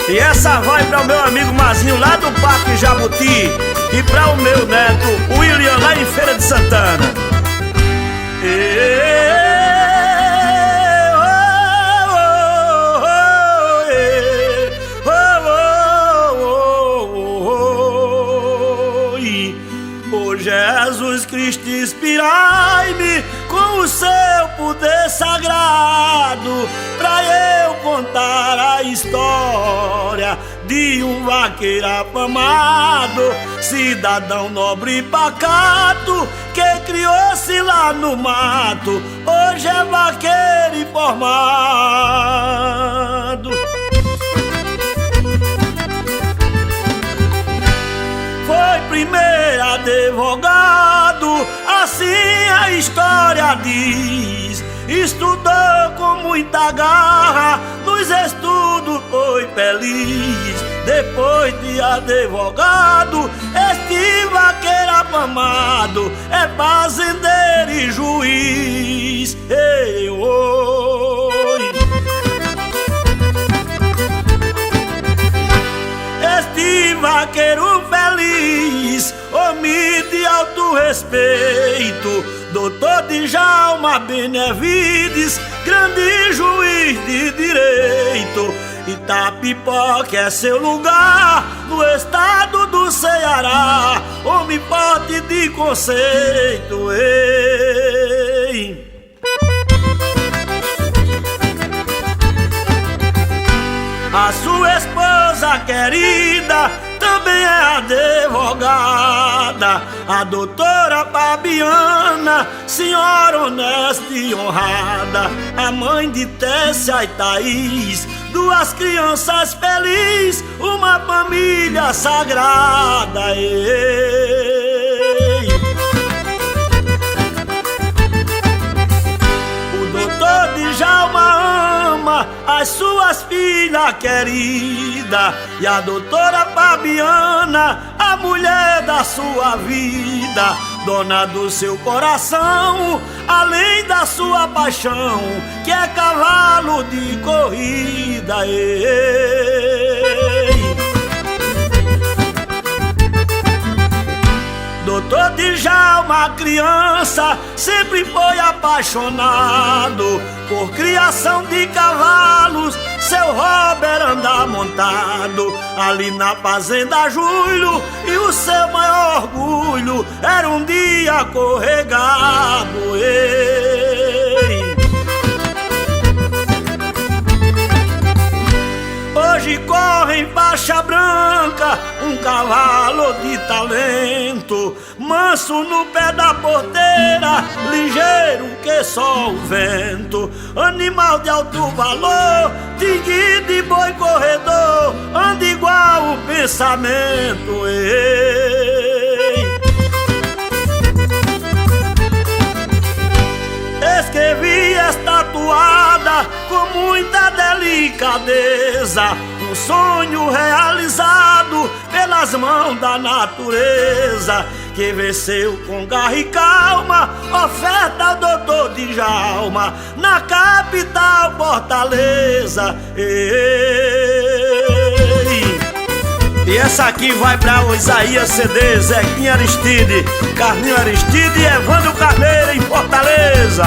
E essa vai para o meu amigo Mazinho lá do Parque Jabuti e para o meu neto William lá em Feira de Santana. Oh Jesus Cristo, inspirai-me com o seu poder sagrado, pra eu contar a história de um vaqueiro afamado, cidadão nobre e pacato, que criou-se lá no mato, hoje é vaqueiro informado. Foi primeiro advogado, assim a história diz. Estudou com muita garra, nos estudos foi feliz. Depois de advogado, este vaqueiro afamado é fazendeiro e juiz. Ei, oi. Este vaqueiro feliz, homem de alto respeito, doutor Djalma Benevides, grande juiz de direito. Itapipoca é seu lugar, no estado do Ceará, homem forte de conceito. Ei. A sua esposa querida também é advogada, a doutora Fabiana, senhora honesta e honrada, a mãe de Tessia e Thaís, duas crianças felizes, uma família sagrada. Ei. O doutor Djalma ama as suas filhas queridas, e a doutora Fabiana, a mulher da sua vida, dona do seu coração, além da sua paixão, que é cavalo de corrida. Ei. Doutor Djalma, criança, sempre foi apaixonado por criação de cavalos. Seu Robert anda montado ali na fazenda Júlio, e o seu maior orgulho era um dia corregado. Ei. Hoje corre em faixa branca um cavalo de talento, manso no pé da porteira, ligeiro que só o vento, animal de alto valor, tigre de boi corredor, anda igual o pensamento. Ei. Escrevi esta toada com muita delicadeza, um sonho realizado pelas mãos da natureza, que venceu com garra e calma, oferta ao doutor Djalma, na capital Fortaleza. Ei. E essa aqui vai pra o Isaías CD, Zequinha Aristide, Carlinho Aristide e Evandro Carneiro em Fortaleza.